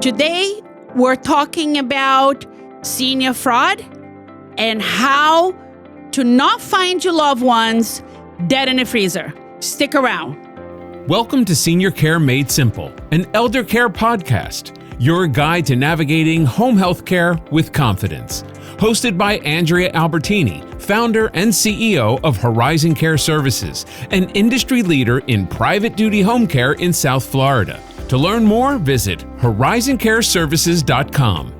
Today, we're talking about senior fraud and how to not find your loved ones dead in a freezer. Stick around. Welcome to Senior Care Made Simple, an elder care podcast, your guide to navigating home health care with confidence. Hosted by Andrea Albertini, founder and CEO of Horizon Care Services, an industry leader in private duty home care in South Florida. To learn more, visit horizoncareservices.com.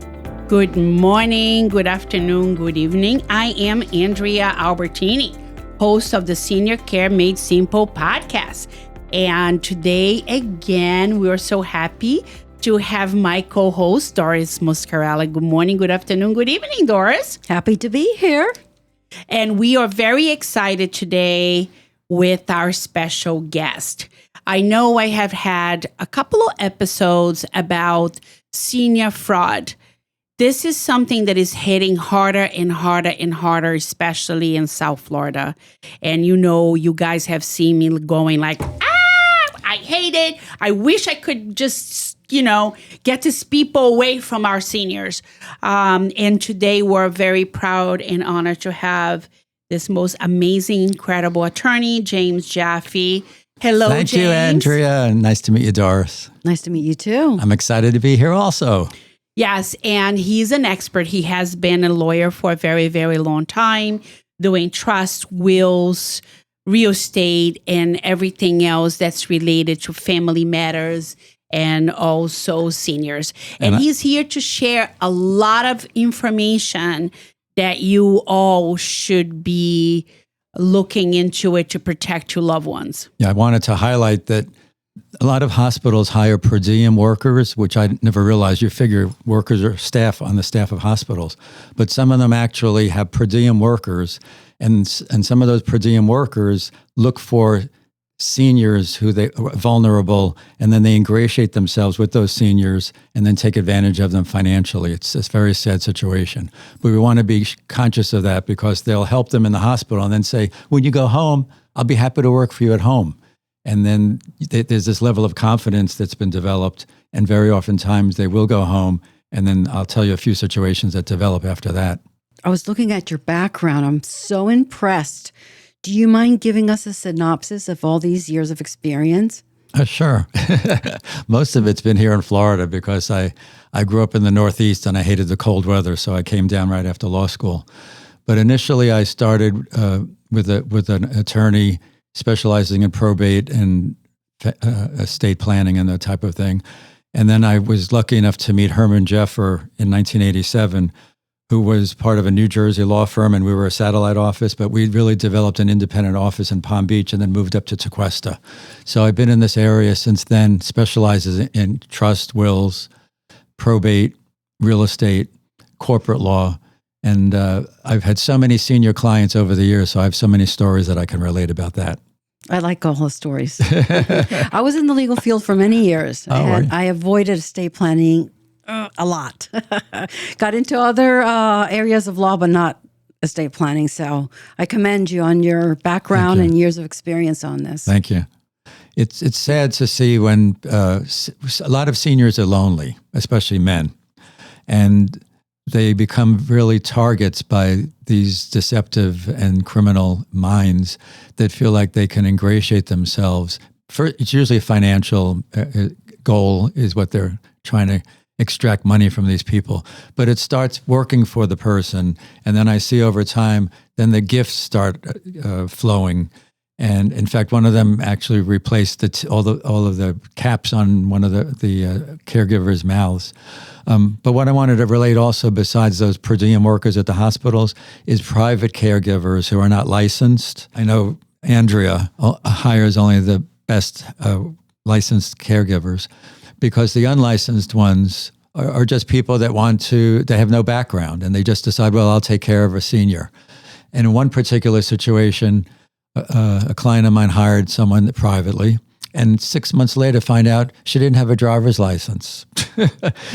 Good morning, good afternoon, good evening. I am Andrea Albertini, host of the Senior Care Made Simple podcast. And today, again, we're so happy to have my co-host, Doris Muscarella. Good morning, good afternoon, good evening, Doris. Happy to be here. And we are very excited today with our special guest. I know I have had a couple of episodes about senior fraud. This is something that is hitting harder and harder and harder, especially in South Florida. And you guys have seen me going like, I hate it. I wish I could just, get these people away from our seniors. And today we're very proud and honored to have this most amazing, incredible attorney, James Cioffi. Hello, Thank James. you, Andrea. Nice to meet you, Doris. Nice to meet you too. I'm excited to be here also. Yes, and he's an expert. He has been a lawyer for a very, very long time, doing trust, wills, real estate, and everything else that's related to family matters and also seniors. And he's here to share a lot of information that you all should be looking into it to protect your loved ones. Yeah, I wanted to highlight that a lot of hospitals hire per diem workers, which I never realized. You figure workers are staff on the staff of hospitals, but some of them actually have per diem workers, and some of those per diem workers look for seniors who they are vulnerable, and then they ingratiate themselves with those seniors and then take advantage of them financially. It's a very sad situation. But we want to be conscious of that because they'll help them in the hospital and then say, when you go home, I'll be happy to work for you at home. And then there's this level of confidence that's been developed, and very oftentimes they will go home, and then I'll tell you a few situations that develop after that. I was looking at your background. I'm so impressed. Do you mind giving us a synopsis of all these years of experience? Sure. Most of it's been here in Florida because I grew up in the Northeast and I hated the cold weather, so I came down right after law school. But initially I started with an attorney specializing in probate and estate planning and that type of thing. And then I was lucky enough to meet Herman Jeffer in 1987, who was part of a New Jersey law firm, and we were a satellite office, but we really developed an independent office in Palm Beach and then moved up to Tequesta. So I've been in this area since then, specializes in trust, wills, probate, real estate, corporate law. And I've had so many senior clients over the years, so I have so many stories that I can relate about that. I like all the stories. I was in the legal field for many years. I avoided estate planning a lot. Got into other areas of law, but not estate planning. So I commend you on your background and years of experience on this. Thank you. It's sad to see when a lot of seniors are lonely, especially men, and they become really targets by these deceptive and criminal minds that feel like they can ingratiate themselves. It's usually a financial goal is what they're trying to extract money from these people. But it starts working for the person, and then I see over time, then the gifts start flowing. And in fact, one of them actually replaced all of the caps on one of the caregivers' mouths. But what I wanted to relate also, besides those per diem workers at the hospitals, is private caregivers who are not licensed. I know Andrea hires only the best licensed caregivers, because the unlicensed ones are just people that they have no background, and they just decide, well, I'll take care of a senior. And in one particular situation, a client of mine hired someone privately, and 6 months later find out she didn't have a driver's license.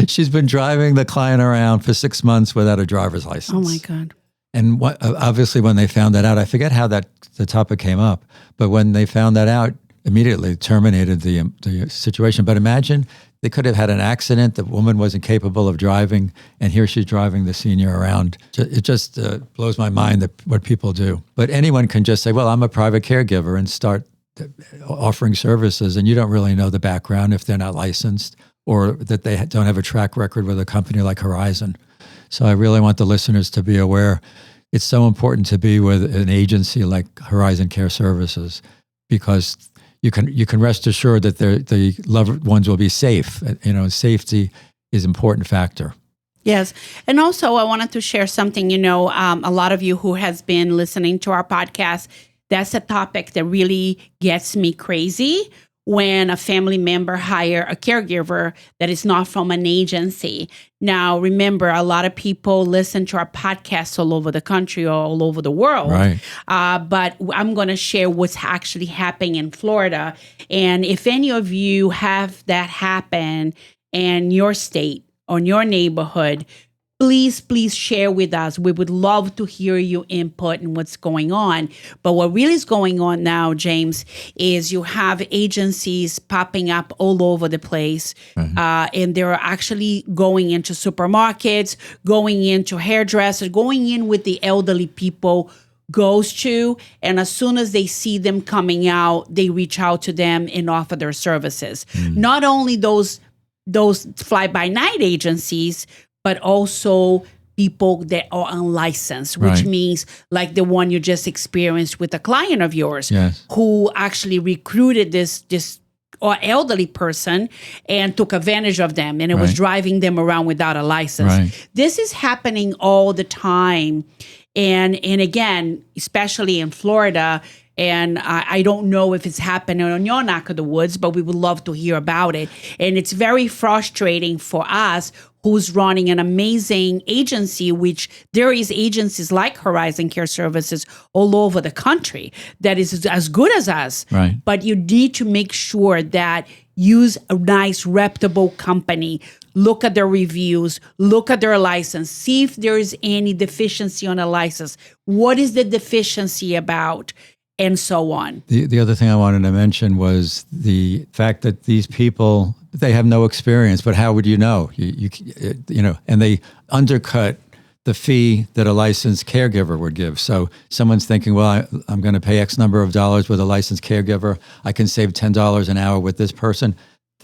She's been driving the client around for 6 months without a driver's license. Oh my God. And obviously when they found that out, I forget how the topic came up, but when they found that out, immediately terminated the situation. But imagine they could have had an accident. The woman wasn't capable of driving, and here she's driving the senior around. It just blows my mind that what people do. But anyone can just say, well, I'm a private caregiver, and start offering services, and you don't really know the background if they're not licensed or that they don't have a track record with a company like Horizon. So I really want the listeners to be aware. It's so important to be with an agency like Horizon Care Services, because you can rest assured that the loved ones will be safe. Safety is an important factor. Yes. And also I wanted to share something, a lot of you who has been listening to our podcast, that's a topic that really gets me crazy when a family member hire a caregiver that is not from an agency. Now, remember, a lot of people listen to our podcasts all over the country or all over the world. Right. But I'm going to share what's actually happening in Florida. And if any of you have that happen in your state or in your neighborhood, please share with us. We would love to hear your input and what's going on. But what really is going on now, James, is you have agencies popping up all over the place. And they're actually going into supermarkets, going into hairdressers, going in with the elderly people goes to, and as soon as they see them coming out, they reach out to them and offer their services. Not only those fly-by-night agencies, but also people that are unlicensed, which means like the one you just experienced with a client of yours, who actually recruited this or elderly person and took advantage of them, and it was driving them around without a license. This is happening all the time. And again, especially in Florida, and I don't know if it's happening on your neck of the woods, but we would love to hear about it. And it's very frustrating for us who's running an amazing agency, which there is agencies like Horizon Care Services all over the country that is as good as us. But you need to make sure that use a nice, reputable company. Look at their reviews, look at their license, see if there is any deficiency on a license. What is the deficiency about? And so on. The other thing I wanted to mention was the fact that these people, they have no experience, but how would you know? And they undercut the fee that a licensed caregiver would give. So someone's thinking, well, I'm going to pay X number of dollars with a licensed caregiver. I can save $10 an hour with this person.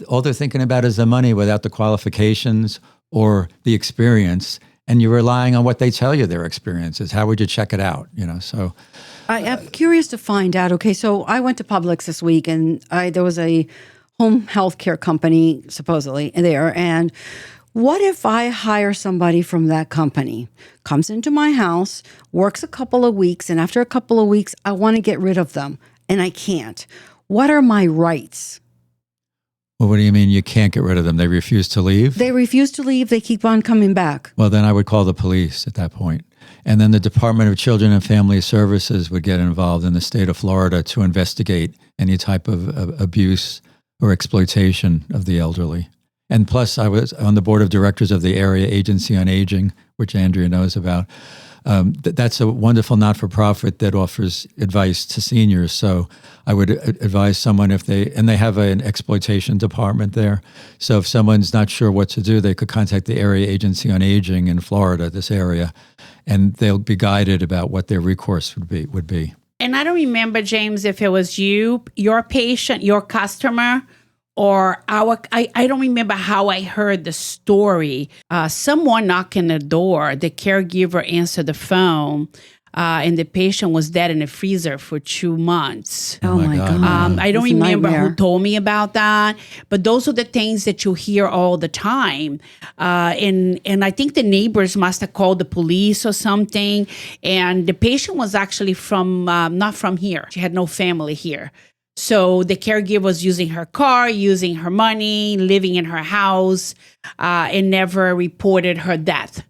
All they're thinking about is the money without the qualifications or the experience. And you're relying on what they tell you their experience is. How would you check it out? So I'm curious to find out. Okay, so I went to Publix this week, and there was a home health care company supposedly there. And what if I hire somebody from that company, comes into my house, works a couple of weeks, and after a couple of weeks, I want to get rid of them, and I can't? What are my rights? Well, what do you mean you can't get rid of them? They refuse to leave? They refuse to leave. They keep on coming back. Well, then I would call the police at that point. And then the Department of Children and Family Services would get involved in the state of Florida to investigate any type of abuse or exploitation of the elderly. And plus, I was on the board of directors of the Area Agency on Aging, which Andrea knows about. That's a wonderful not-for-profit that offers advice to seniors. So I would advise someone and they have an exploitation department there. So if someone's not sure what to do, they could contact the Area Agency on Aging in Florida, this area, and they'll be guided about what their recourse would be. And I don't remember, James, if it was you, your patient, your customer, or I don't remember how I heard the story. Someone knocking the door, the caregiver answered the phone, and the patient was dead in the freezer for 2 months. Oh my God. I don't remember who told me about that, but those are the things that you hear all the time. And I think the neighbors must have called the police or something. And the patient was actually not from here. She had no family here. So the caregiver was using her car, using her money, living in her house, and never reported her death.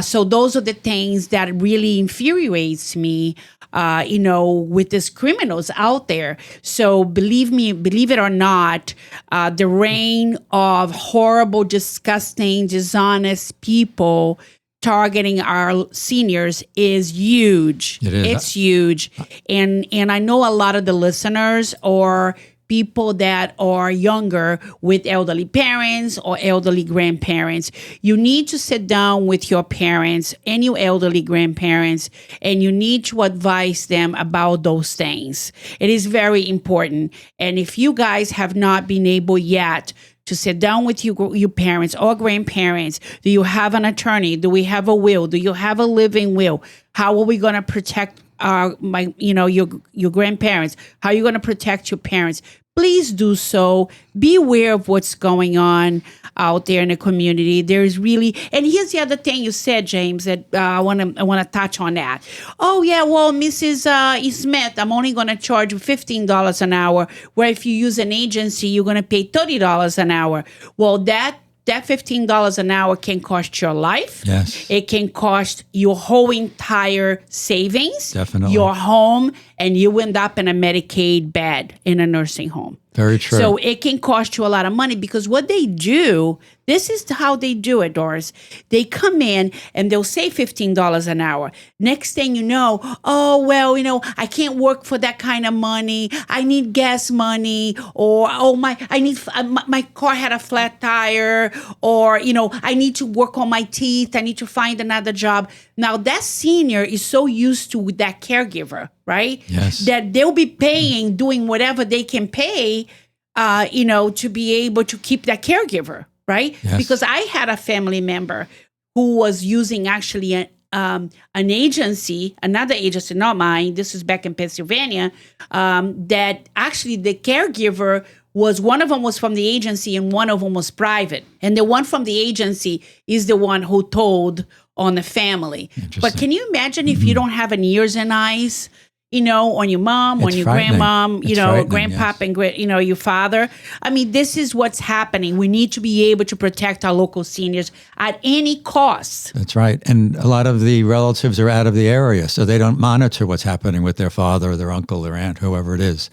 So those are the things that really infuriates me, with these criminals out there. So believe it or not, the reign of horrible, disgusting, dishonest people targeting our seniors is huge. It is. It's huge. And I know a lot of the listeners or people that are younger with elderly parents or elderly grandparents. You need to sit down with your parents and your elderly grandparents, and you need to advise them about those things. It is very important. And if you guys have not been able yet to sit down with your parents or grandparents, do you have an attorney? Do we have a will? Do you have a living will? How are we going to protect your grandparents? How are you going to protect your parents? Please do so. Be aware of what's going on out there in the community. There's really, and here's the other thing you said, James, that I want to touch on that. Oh yeah, well, Mrs. Smith, I'm only going to charge you $15 an hour. Where if you use an agency, you're going to pay $30 an hour. Well, that $15 an hour can cost your life. Yes. It can cost your whole entire savings. Definitely. Your home, and you end up in a Medicaid bed in a nursing home. Very true. So it can cost you a lot of money because what they do, this is how they do it, Doris. They come in and they'll say $15 an hour. Next thing you know, oh, well, I can't work for that kind of money. I need gas money, or, my car had a flat tire, or, I need to work on my teeth. I need to find another job. Now that senior is so used to that caregiver, right? Yes. That they'll be paying, doing whatever they can pay, to be able to keep that caregiver, right? Yes. Because I had a family member who was using actually an agency, another agency, not mine. This is back in Pennsylvania, that actually the caregiver one of them was from the agency and one of them was private. And the one from the agency is the one who told on the family. But can you imagine if you don't have an ears and eyes, on your mom, on your grandmom, grandpop, and your father? I mean, this is what's happening. We need to be able to protect our local seniors at any cost. That's right. And a lot of the relatives are out of the area, so they don't monitor what's happening with their father or their uncle, their aunt, whoever it is.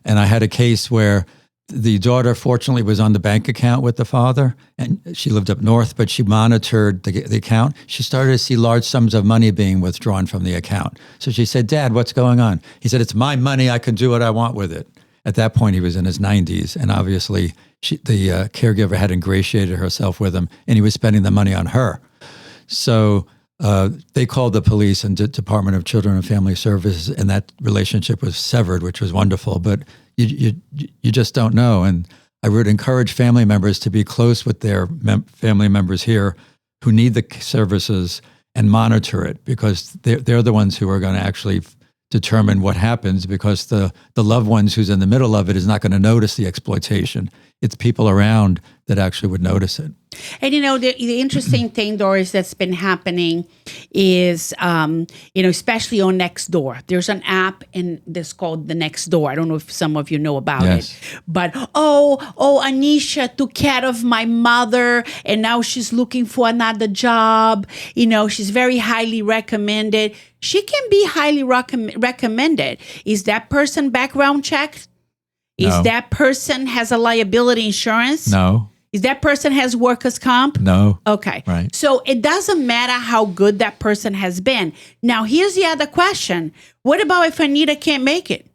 And I had a case where the daughter, fortunately, was on the bank account with the father, and she lived up north, but she monitored the account. She started to see large sums of money being withdrawn from the account. So she said, "Dad, what's going on?" He said, "It's my money. I can do what I want with it." At that point, he was in his 90s, and obviously the caregiver had ingratiated herself with him, and he was spending the money on her. So they called the police and Department of Children and Family Services, and that relationship was severed, which was wonderful. But you just don't know. And I would encourage family members to be close with their family members here who need the services and monitor it, because they're the ones who are going to actually determine what happens, because the loved ones who's in the middle of it is not going to notice the exploitation. It's people around that actually would notice it. And, the interesting thing, Doris, that's been happening is, especially on Nextdoor. There's an app that's called the Nextdoor. I don't know if some of you know about it. But, Anisha took care of my mother, and now she's looking for another job. She's very highly recommended. She can be highly recommended. Is that person background checked? No. Is that person has a liability insurance? No. Is that person has workers' comp? No. Okay. Right. So it doesn't matter how good that person has been. Now, here's the other question. What about if Anita can't make it?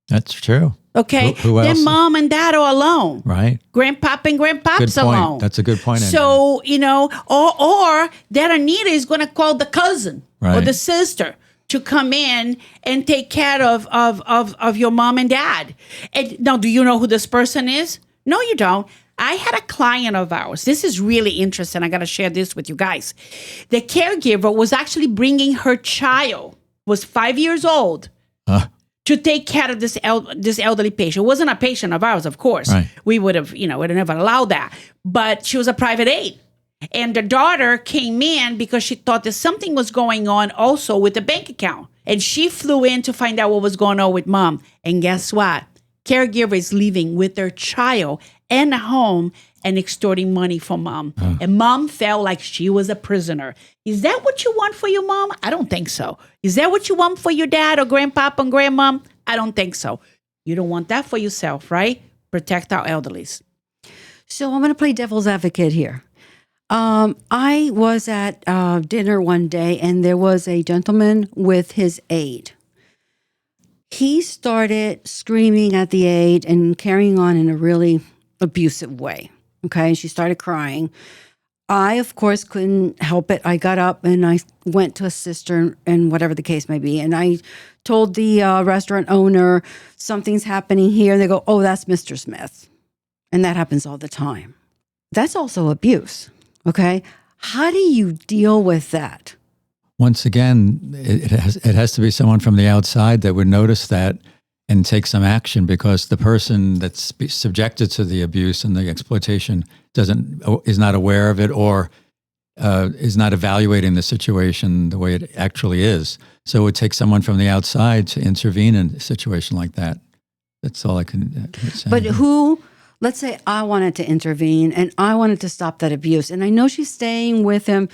That's true. Okay. Who else? Then mom and dad are alone. Right. Grandpop and grandpop's Good point. alone. That's a good point. So, or that Anita is going to call the cousin or the sister to come in and take care of your mom and dad. And now, do you know who this person is? No, you don't. I had a client of ours. This is really interesting. I got to share this with you guys. The caregiver was actually bringing her child, was 5 years old, to take care of this elderly patient. It wasn't a patient of ours, of course. Right. We would have never allowed that. But she was a private aide. And the daughter came in because she thought that something was going on also with the bank account. And she flew in to find out what was going on with mom. And guess what? Caregiver is leaving with their child and a home and extorting money from mom. And mom felt like she was a prisoner. Is that what you want for your mom? I don't think so. Is that what you want for your dad or grandpapa and grandmom? I don't think so. You don't want that for yourself, right? Protect our elderlies. So I'm going to play devil's advocate here. I was at dinner one day, and there was a gentleman with his aide. He started screaming at the aide and carrying on in a really abusive way. Okay, she started crying. I, of course, couldn't help it. I got up and I went to assist her and whatever the case may be. And I told the restaurant owner, something's happening here. They go, oh, that's Mr. Smith. And that happens all the time. That's also abuse. Okay. How do you deal with that? Once again, it has to be someone from the outside that would notice that and take some action, because the person that's subjected to the abuse and the exploitation is not aware of it, or is not evaluating the situation the way it actually is. So it would take someone from the outside to intervene in a situation like that. That's all I can say. But let's say I wanted to intervene and I wanted to stop that abuse. And I know she's staying with him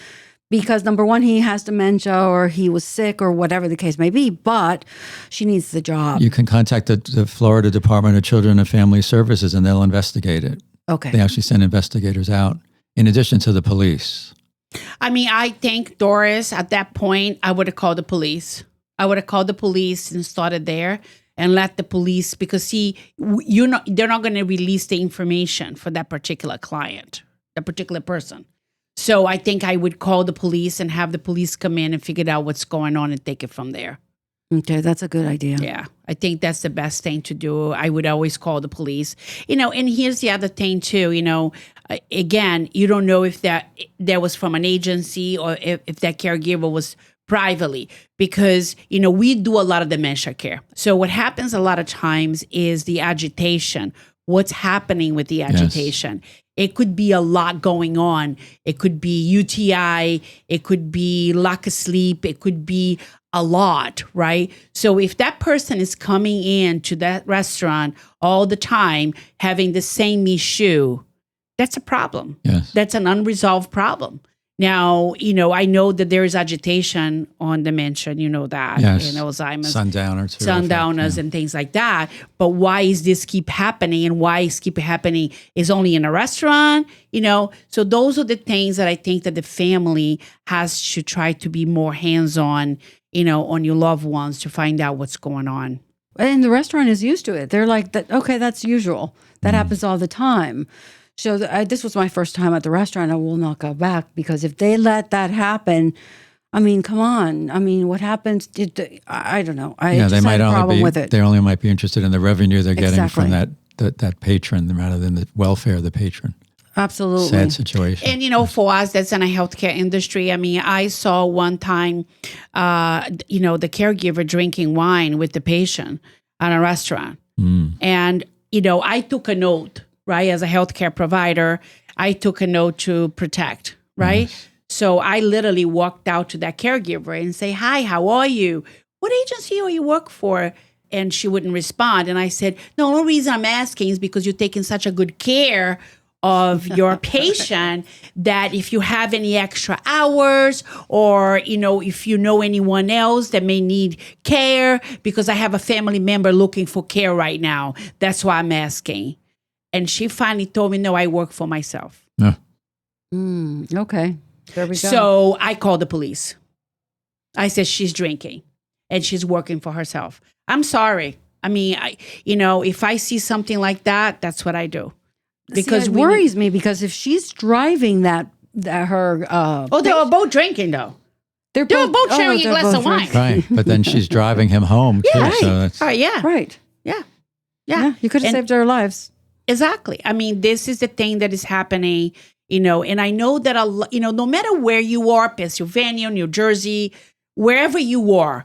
because, number one, he has dementia or he was sick or whatever the case may be, but she needs the job. You can contact the Florida Department of Children and Family Services and they'll investigate it. Okay. They actually send investigators out in addition to the police. I mean, I think, Doris, at that point, I would have called the police. I would have called the police and started there and let the police, because they're not going to release the information for that particular client, that particular person. So I think I would call the police and have the police come in and figure out what's going on and take it from there. Okay, that's a good idea. Yeah, I think that's the best thing to do. I would always call the police. And here's the other thing too, again, you don't know if that was from an agency or if that caregiver was privately, because, we do a lot of dementia care. So what happens a lot of times is the agitation. What's happening with the agitation? Yes. It could be a lot going on. It could be UTI. It could be lack of sleep. It could be a lot, right? So if that person is coming in to that restaurant all the time, having the same issue, that's a problem. Yes. That's an unresolved problem. Now, I know that there is agitation on dementia, that, yes. Alzheimer's. Sundowners and things like that. But why is this keep happening, and why is keep happening is only in a restaurant, So those are the things that I think that the family has to try to be more hands-on, on your loved ones to find out what's going on. And the restaurant is used to it. They're like, okay, that's usual. That happens all the time. So this was my first time at the restaurant. I will not go back, because if they let that happen, I mean, come on. I mean, what happens? I don't know. I just had a problem with it. They only might be interested in the revenue they're getting from that patron rather than the welfare of the patron. Absolutely. Sad situation. And, for us that's in a healthcare industry, I mean, I saw one time, the caregiver drinking wine with the patient at a restaurant. And, I took a note. Right, as a healthcare provider, I took a note to protect, right? Yes. So I literally walked out to that caregiver and say, hi, how are you? What agency are you work for? And she wouldn't respond. And I said, the only reason I'm asking is because you're taking such a good care of your patient that if you have any extra hours or, if you know anyone else that may need care, because I have a family member looking for care right now. That's why I'm asking. And she finally told me, no, I work for myself. Yeah. Okay. There we go. So I called the police. I said, she's drinking and she's working for herself. I'm sorry. I mean, if I see something like that, that's what I do. Because it worries me, because if she's driving her... they were both drinking though. They were both sharing a glass of wine. Right. But then she's driving him home too. Right. So that's... yeah. Right. Yeah. You could have saved their lives. Exactly. I mean, this is the thing that is happening, and I know that, no matter where you are, Pennsylvania, New Jersey, wherever you are,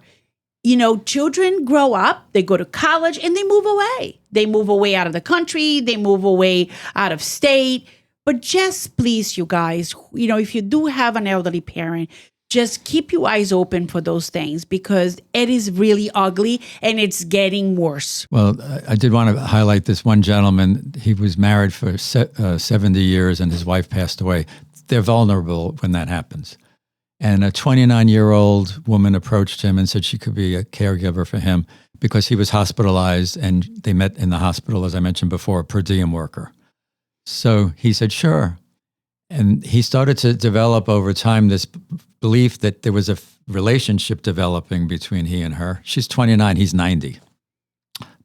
children grow up, they go to college and they move away. They move away out of the country. They move away out of state. But just please, you guys, if you do have an elderly parent, just keep your eyes open for those things, because it is really ugly and it's getting worse. Well, I did want to highlight this one gentleman. He was married for 70 years and his wife passed away. They're vulnerable when that happens. And a 29-year-old woman approached him and said she could be a caregiver for him because he was hospitalized, and they met in the hospital, as I mentioned before, a per diem worker. So he said, sure. And he started to develop over time this belief that there was a relationship developing between he and her. She's 29, he's 90.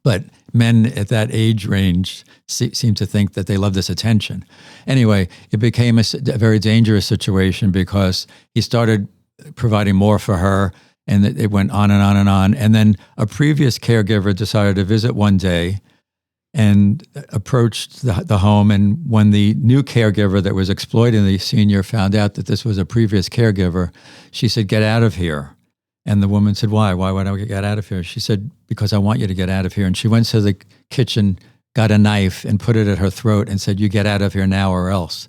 But men at that age range seem to think that they love this attention. Anyway, it became a very dangerous situation because he started providing more for her, and it went on and on and on. And then a previous caregiver decided to visit one day and approached the home. And when the new caregiver that was exploiting the senior found out that this was a previous caregiver, she said, "Get out of here." And the woman said, "Why? Why would I get out of here?" She said, "Because I want you to get out of here." And she went to the kitchen, got a knife, and put it at her throat and said, "You get out of here now or else."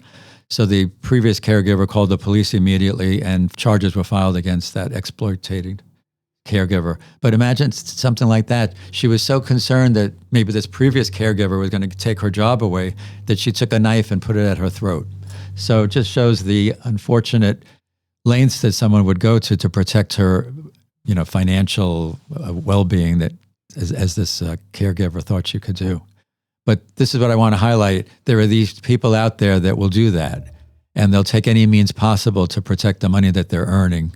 So the previous caregiver called the police immediately, and charges were filed against that exploiting caregiver. But imagine something like that. She was so concerned that maybe this previous caregiver was going to take her job away that she took a knife and put it at her throat. So it just shows the unfortunate lengths that someone would go to protect her, financial well-being that as this caregiver thought she could do. But this is what I want to highlight. There are these people out there that will do that, and they'll take any means possible to protect the money that they're earning.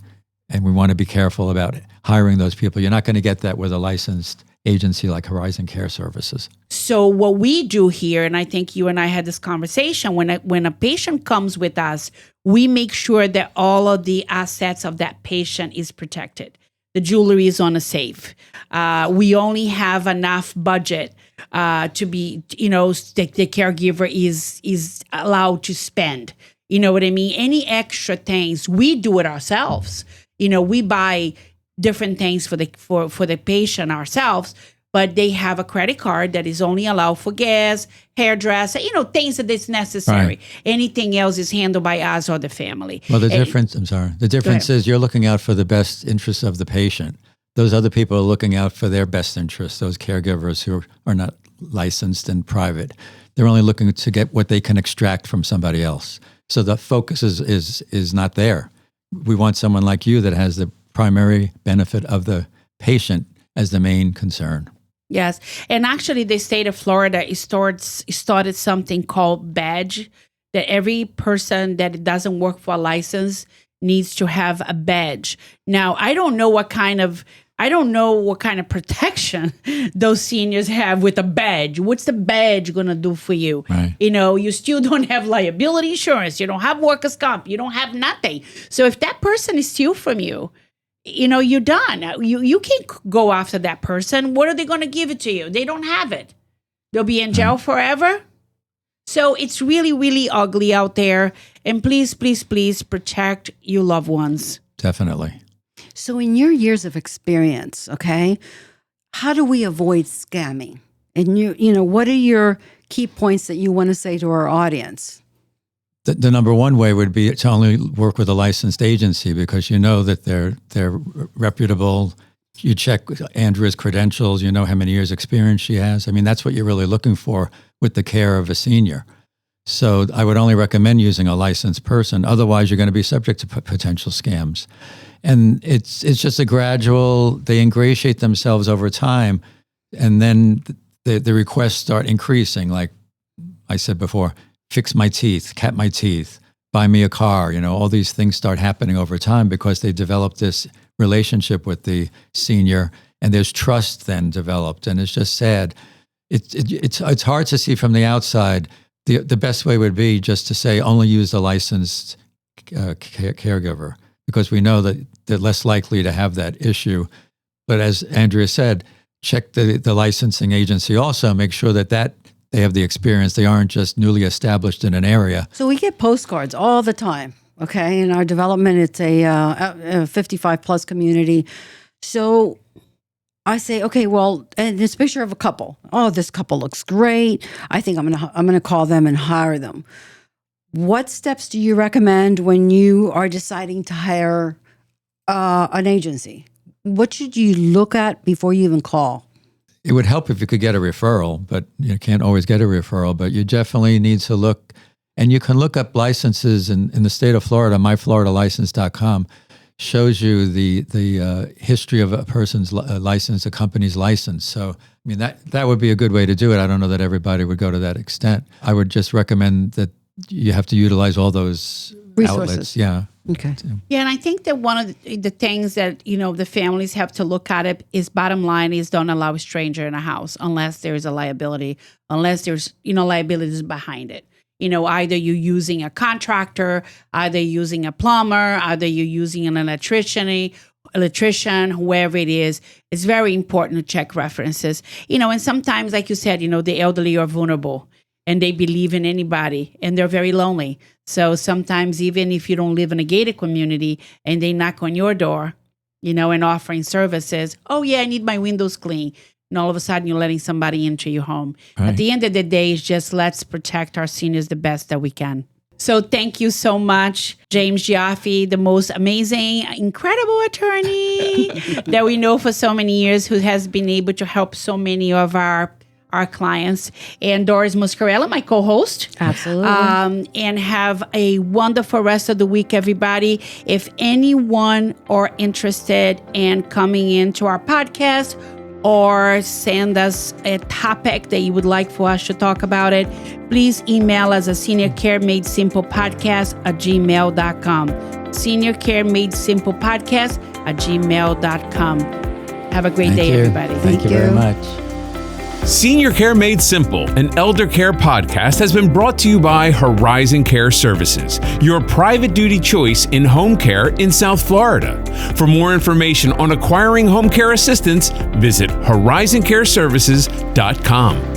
And we want to be careful about hiring those people. You're not going to get that with a licensed agency like Horizon Care Services. So what we do here, and I think you and I had this conversation, when a patient comes with us, we make sure that all of the assets of that patient is protected. The jewelry is on a safe. We only have enough budget to be, the caregiver is allowed to spend. You know what I mean? Any extra things, we do it ourselves. We buy different things for the patient ourselves, but they have a credit card that is only allowed for gas, hairdresser, things that is necessary. Right. Anything else is handled by us or the family. Well, the difference is you're looking out for the best interests of the patient. Those other people are looking out for their best interests, those caregivers who are not licensed and private. They're only looking to get what they can extract from somebody else. So the focus is not there. We want someone like you that has the primary benefit of the patient as the main concern. Yes. And actually, the state of Florida started something called badge, that every person that doesn't work for a license needs to have a badge. Now, I don't know what kind of protection those seniors have with a badge. What's the badge going to do for you? Right. You still don't have liability insurance. You don't have workers' comp. You don't have nothing. So if that person is stealing from you, you're done. You can't go after that person. What are they going to give it to you? They don't have it. They'll be in jail forever. So it's really, really ugly out there. And please, please, please protect your loved ones. Definitely. So in your years of experience, okay, how do we avoid scamming? And what are your key points that you want to say to our audience? The number one way would be to only work with a licensed agency, because you know that they're reputable. You check Andrea's credentials. You know how many years experience she has. I mean, that's what you're really looking for with the care of a senior. So I would only recommend using a licensed person. Otherwise, you're going to be subject to potential scams. And it's just a gradual, they ingratiate themselves over time. And then the requests start increasing. Like I said before, fix my teeth, cap my teeth, buy me a car. All these things start happening over time because they develop this relationship with the senior, and there's trust then developed. And it's just sad. It's hard to see from the outside. The best way would be just to say only use a licensed caregiver, because we know that they're less likely to have that issue. But as Andrea said, check the licensing agency also, make sure that they have the experience. They aren't just newly established in an area. So we get postcards all the time, okay? In our development, it's a 55-plus community. So I say, okay, well, and this picture of a couple. Oh, this couple looks great. I think I'm gonna call them and hire them. What steps do you recommend when you are deciding to hire an agency? What should you look at before you even call? It would help if you could get a referral, but you can't always get a referral. But you definitely need to look, and you can look up licenses in the state of Florida. myfloridalicense.com shows you the history of a person's license, a company's license. So, I mean, that would be a good way to do it. I don't know that everybody would go to that extent. I would just recommend that you have to utilize all those Resources. outlets. Yeah. Okay. Yeah, and I think that one of the things that, the families have to look at it is bottom line is don't allow a stranger in a house unless there's a liability, unless there's, liabilities behind it. Either you're using a contractor, either using a plumber, either you're using an electrician, whoever it is. It's very important to check references. And sometimes, like you said, the elderly are vulnerable and they believe in anybody and they're very lonely. So sometimes even if you don't live in a gated community and they knock on your door, and offering services, oh yeah, I need my windows clean. And all of a sudden you're letting somebody into your home. Right. At the end of the day, it's just let's protect our seniors the best that we can. So thank you so much, James Cioffi, the most amazing, incredible attorney that we know for so many years, who has been able to help so many of our clients, and Doris Muscarella, my co-host. Absolutely. And have a wonderful rest of the week, everybody. If anyone are interested in coming into our podcast or send us a topic that you would like for us to talk about it, please email us at seniorcaremadesimple@gmail.com. seniorcaremadesimple@gmail.com. Have a great day, everybody. Thank you very much. Senior Care Made Simple, an elder care podcast, has been brought to you by Horizon Care Services, your private duty choice in home care in South Florida. For more information on acquiring home care assistance, visit horizoncareservices.com.